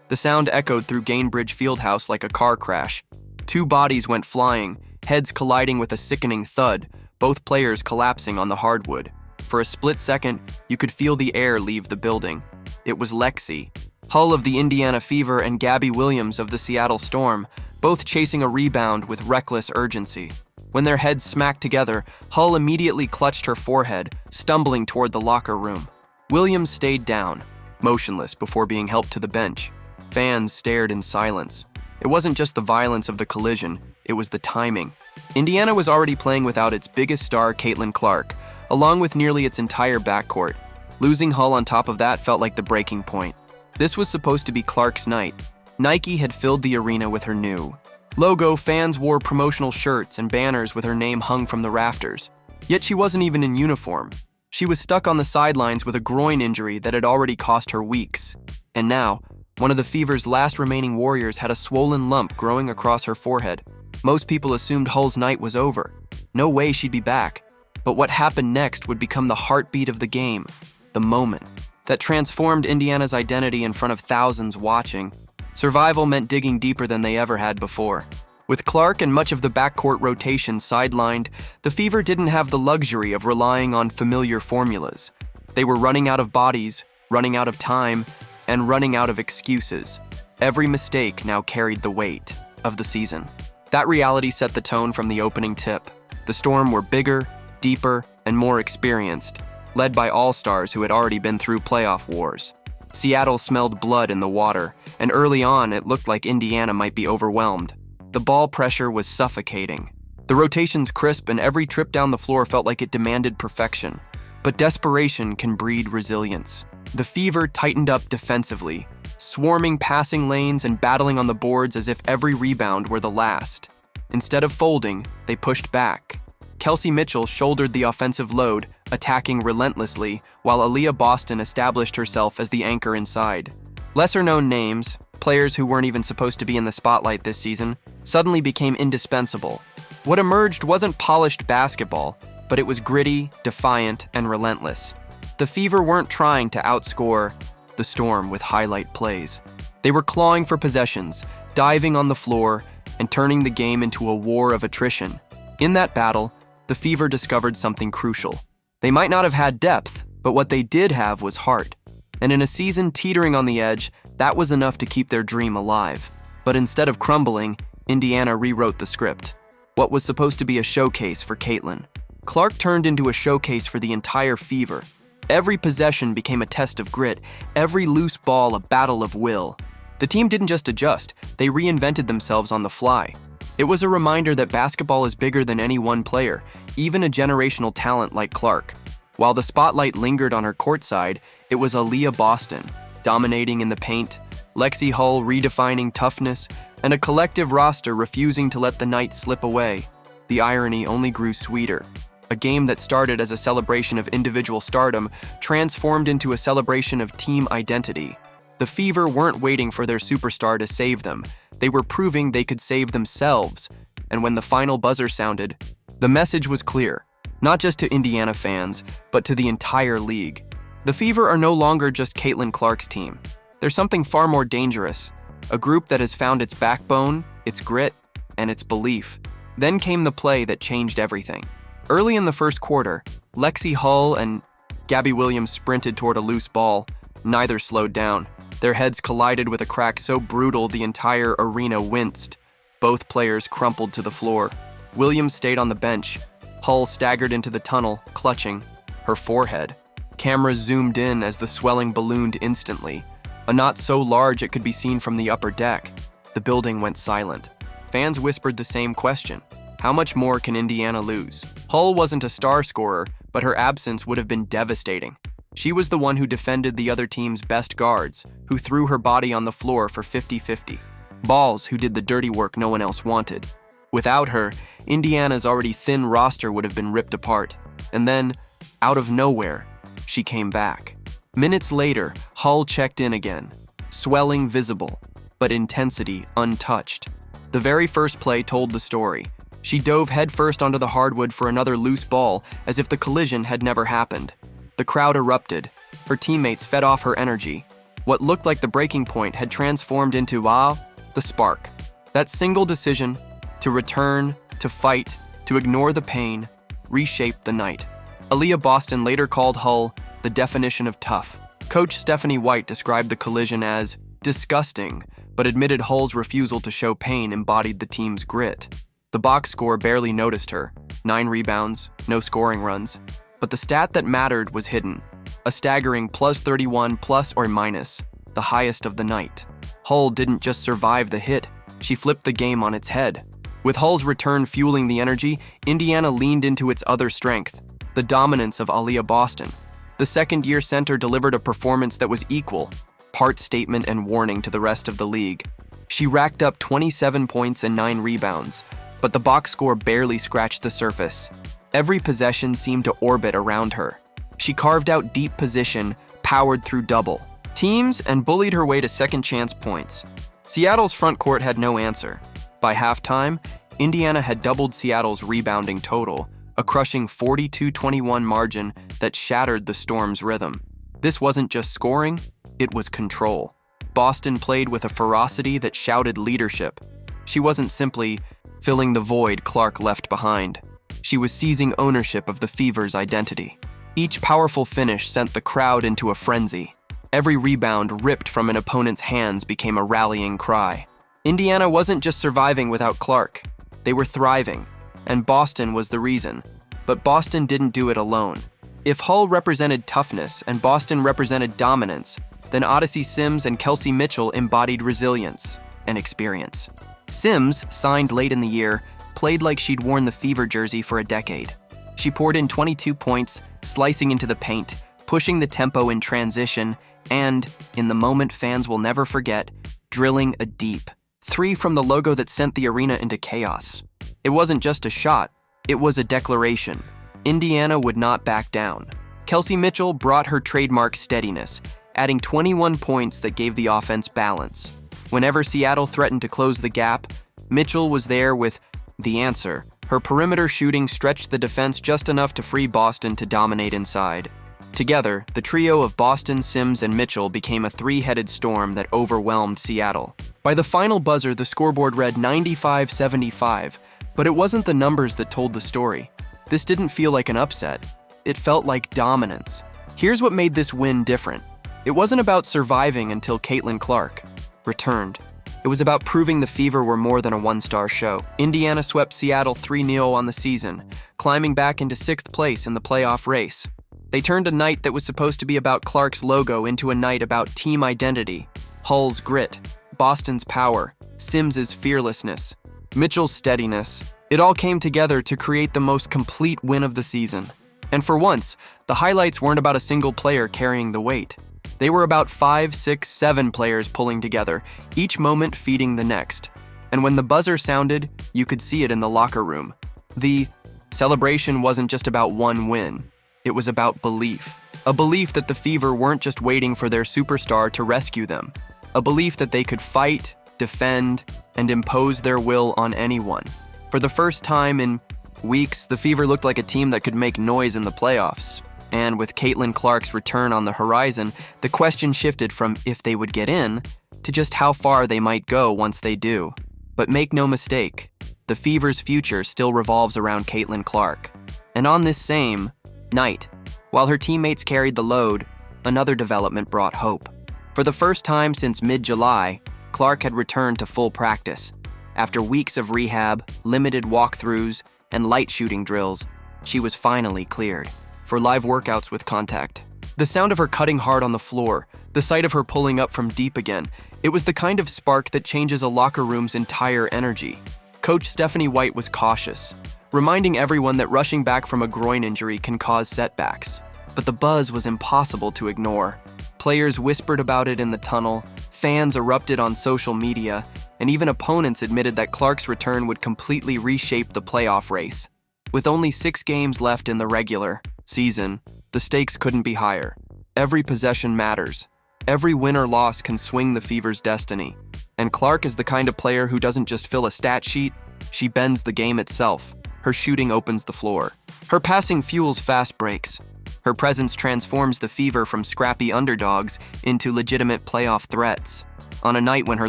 The sound echoed through Gainbridge Fieldhouse like a car crash. Two bodies went flying, heads colliding with a sickening thud, both players collapsing on the hardwood. For a split second, you could feel the air leave the building. It was Lexie Hull of the Indiana Fever and Gabby Williams of the Seattle Storm, both chasing a rebound with reckless urgency. When their heads smacked together, Hull immediately clutched her forehead, stumbling toward the locker room. Williams stayed down, motionless before being helped to the bench. Fans stared in silence. It wasn't just the violence of the collision, it was the timing. Indiana was already playing without its biggest star, Caitlin Clark, along with nearly its entire backcourt. Losing Hull on top of that felt like the breaking point. This was supposed to be Clark's night. Nike had filled the arena with her new logo. Fans wore promotional shirts and banners with her name hung from the rafters. Yet she wasn't even in uniform. She was stuck on the sidelines with a groin injury that had already cost her weeks. And now, one of the Fever's last remaining warriors had a swollen lump growing across her forehead. Most people assumed Hull's night was over. No way she'd be back. But what happened next would become the heartbeat of the game, the moment that transformed Indiana's identity in front of thousands watching. Survival meant digging deeper than they ever had before. With Clark and much of the backcourt rotation sidelined, the Fever didn't have the luxury of relying on familiar formulas. They were running out of bodies, running out of time, and running out of excuses. Every mistake now carried the weight of the season. That reality set the tone from the opening tip. The Storm were bigger, deeper, and more experienced, led by all-stars who had already been through playoff wars. Seattle smelled blood in the water, and early on it looked like Indiana might be overwhelmed. The ball pressure was suffocating. The rotations crisp, and every trip down the floor felt like it demanded perfection. But desperation can breed resilience. The Fever tightened up defensively, swarming passing lanes and battling on the boards as if every rebound were the last. Instead of folding, they pushed back. Kelsey Mitchell shouldered the offensive load, attacking relentlessly, while Aliyah Boston established herself as the anchor inside. Lesser-known names, players who weren't even supposed to be in the spotlight this season, suddenly became indispensable. What emerged wasn't polished basketball, but it was gritty, defiant, and relentless. The Fever weren't trying to outscore the Storm with highlight plays. They were clawing for possessions, diving on the floor, and turning the game into a war of attrition. In that battle, the Fever discovered something crucial. They might not have had depth, but what they did have was heart. And in a season teetering on the edge, that was enough to keep their dream alive. But instead of crumbling, Indiana rewrote the script. What was supposed to be a showcase for Caitlin, Clark turned into a showcase for the entire Fever. Every possession became a test of grit, every loose ball a battle of will. The team didn't just adjust, they reinvented themselves on the fly. It was a reminder that basketball is bigger than any one player, even a generational talent like Clark. While the spotlight lingered on her courtside, it was Aliyah Boston, dominating in the paint, Lexie Hull redefining toughness, and a collective roster refusing to let the night slip away. The irony only grew sweeter. A game that started as a celebration of individual stardom transformed into a celebration of team identity. The Fever weren't waiting for their superstar to save them. They were proving they could save themselves. And when the final buzzer sounded, the message was clear, not just to Indiana fans, but to the entire league. The Fever are no longer just Caitlin Clark's team. They're something far more dangerous, a group that has found its backbone, its grit, and its belief. Then came the play that changed everything. Early in the first quarter, Lexie Hull and Gabby Williams sprinted toward a loose ball. Neither slowed down. Their heads collided with a crack so brutal the entire arena winced. Both players crumpled to the floor. Williams stayed on the bench. Hull staggered into the tunnel, clutching her forehead. Cameras zoomed in as the swelling ballooned instantly, a knot so large it could be seen from the upper deck. The building went silent. Fans whispered the same question. How much more can Indiana lose? Hull wasn't a star scorer, but her absence would have been devastating. She was the one who defended the other team's best guards, who threw her body on the floor for 50-50. Balls who did the dirty work no one else wanted. Without her, Indiana's already thin roster would have been ripped apart. And then, out of nowhere, she came back. Minutes later, Hull checked in again. Swelling visible, but intensity untouched. The very first play told the story. She dove headfirst onto the hardwood for another loose ball, as if the collision had never happened. The crowd erupted. Her teammates fed off her energy. What looked like the breaking point had transformed into, the spark. That single decision, to return, to fight, to ignore the pain, reshaped the night. Aliyah Boston later called Hull the definition of tough. Coach Stephanie White described the collision as disgusting, but admitted Hull's refusal to show pain embodied the team's grit. The box score barely noticed her, 9 rebounds, no scoring runs. But the stat that mattered was hidden, a staggering +31 plus or minus, the highest of the night. Hull didn't just survive the hit, she flipped the game on its head. With Hull's return fueling the energy, Indiana leaned into its other strength, the dominance of Aliyah Boston. The second-year center delivered a performance that was equal, part statement and warning to the rest of the league. She racked up 27 points and 9 rebounds, but the box score barely scratched the surface. Every possession seemed to orbit around her. She carved out deep position, powered through double teams, and bullied her way to second-chance points. Seattle's front court had no answer. By halftime, Indiana had doubled Seattle's rebounding total, a crushing 42-21 margin that shattered the Storm's rhythm. This wasn't just scoring, it was control. Boston played with a ferocity that shouted leadership. She wasn't simply filling the void Clark left behind. She was seizing ownership of the Fever's identity. Each powerful finish sent the crowd into a frenzy. Every rebound ripped from an opponent's hands became a rallying cry. Indiana wasn't just surviving without Clark. They were thriving, and Boston was the reason. But Boston didn't do it alone. If Hull represented toughness and Boston represented dominance, then Odyssey Sims and Kelsey Mitchell embodied resilience and experience. Sims, signed late in the year, played like she'd worn the Fever jersey for a decade. She poured in 22 points, slicing into the paint, pushing the tempo in transition, and, in the moment fans will never forget, drilling a deep 3 from the logo that sent the arena into chaos. It wasn't just a shot, it was a declaration. Indiana would not back down. Kelsey Mitchell brought her trademark steadiness, adding 21 points that gave the offense balance. Whenever Seattle threatened to close the gap, Mitchell was there with the answer. Her perimeter shooting stretched the defense just enough to free Boston to dominate inside. Together, the trio of Boston, Sims, and Mitchell became a three-headed storm that overwhelmed Seattle. By the final buzzer, the scoreboard read 95-75, but it wasn't the numbers that told the story. This didn't feel like an upset. It felt like dominance. Here's what made this win different. It wasn't about surviving until Caitlin Clark returned. It was about proving the Fever were more than a one-star show. Indiana swept Seattle 3-0 on the season, climbing back into 6th place in the playoff race. They turned a night that was supposed to be about Clark's logo into a night about team identity, Hull's grit, Boston's power, Sims's fearlessness, Mitchell's steadiness. It all came together to create the most complete win of the season. And for once, the highlights weren't about a single player carrying the weight. They were about 5, 6, 7 players pulling together, each moment feeding the next. And when the buzzer sounded, you could see it in the locker room. The celebration wasn't just about one win. It was about belief. A belief that the Fever weren't just waiting for their superstar to rescue them. A belief that they could fight, defend, and impose their will on anyone. For the first time in weeks, the Fever looked like a team that could make noise in the playoffs. And with Caitlin Clark's return on the horizon, the question shifted from if they would get in to just how far they might go once they do. But make no mistake, the Fever's future still revolves around Caitlin Clark. And on this same night, while her teammates carried the load, another development brought hope. For the first time since mid-July, Clark had returned to full practice. After weeks of rehab, limited walkthroughs, and light shooting drills, she was finally cleared for live workouts with contact. The sound of her cutting hard on the floor, the sight of her pulling up from deep again, it was the kind of spark that changes a locker room's entire energy. Coach Stephanie White was cautious, reminding everyone that rushing back from a groin injury can cause setbacks. But the buzz was impossible to ignore. Players whispered about it in the tunnel, fans erupted on social media, and even opponents admitted that Clark's return would completely reshape the playoff race. With only 6 games left in the regular season, the stakes couldn't be higher. Every possession matters. Every win or loss can swing the Fever's destiny. And Clark is the kind of player who doesn't just fill a stat sheet, she bends the game itself. Her shooting opens the floor. Her passing fuels fast breaks. Her presence transforms the Fever from scrappy underdogs into legitimate playoff threats. On a night when her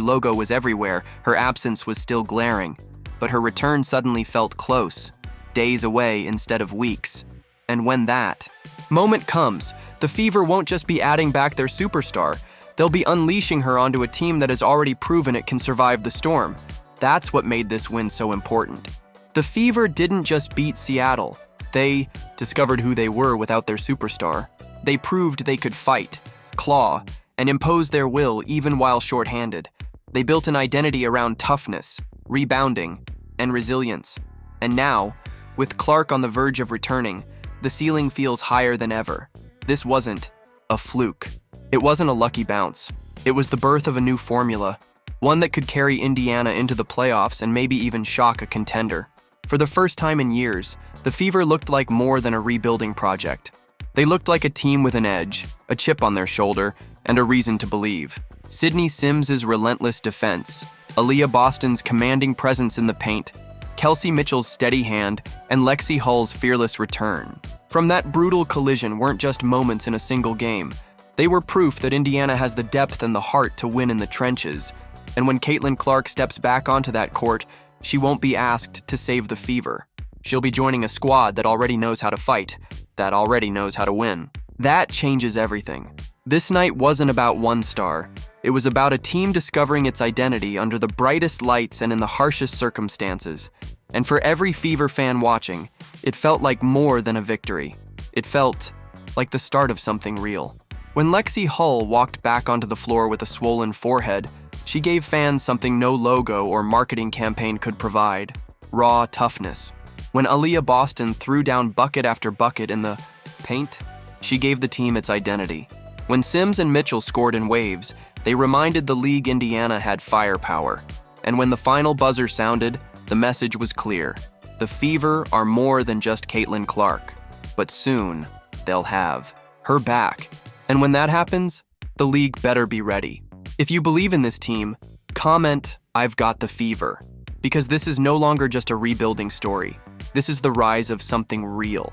logo was everywhere, her absence was still glaring, but her return suddenly felt close, days away instead of weeks. And when that moment comes, the Fever won't just be adding back their superstar, they'll be unleashing her onto a team that has already proven it can survive the storm. That's what made this win so important. The Fever didn't just beat Seattle. They discovered who they were without their superstar. They proved they could fight, claw, and impose their will even while shorthanded. They built an identity around toughness, rebounding, and resilience. And now, with Clark on the verge of returning, the ceiling feels higher than ever. This wasn't a fluke. It wasn't a lucky bounce. It was the birth of a new formula, one that could carry Indiana into the playoffs and maybe even shock a contender. For the first time in years, the Fever looked like more than a rebuilding project. They looked like a team with an edge, a chip on their shoulder, and a reason to believe. Sydney Sims's relentless defense, Aliyah Boston's commanding presence in the paint, Kelsey Mitchell's steady hand, and Lexie Hull's fearless return. From that brutal collision weren't just moments in a single game. They were proof that Indiana has the depth and the heart to win in the trenches. And when Caitlin Clark steps back onto that court, she won't be asked to save the Fever. She'll be joining a squad that already knows how to fight, that already knows how to win. That changes everything. This night wasn't about one star. It was about a team discovering its identity under the brightest lights and in the harshest circumstances. And for every Fever fan watching, it felt like more than a victory. It felt like the start of something real. When Lexie Hull walked back onto the floor with a swollen forehead, she gave fans something no logo or marketing campaign could provide: raw toughness. When Aliyah Boston threw down bucket after bucket in the paint, she gave the team its identity. When Sims and Mitchell scored in waves, they reminded the league Indiana had firepower. And when the final buzzer sounded, the message was clear. The Fever are more than just Caitlin Clark, but soon they'll have her back. And when that happens, the league better be ready. If you believe in this team, comment, "I've got the Fever," because this is no longer just a rebuilding story. This is the rise of something real.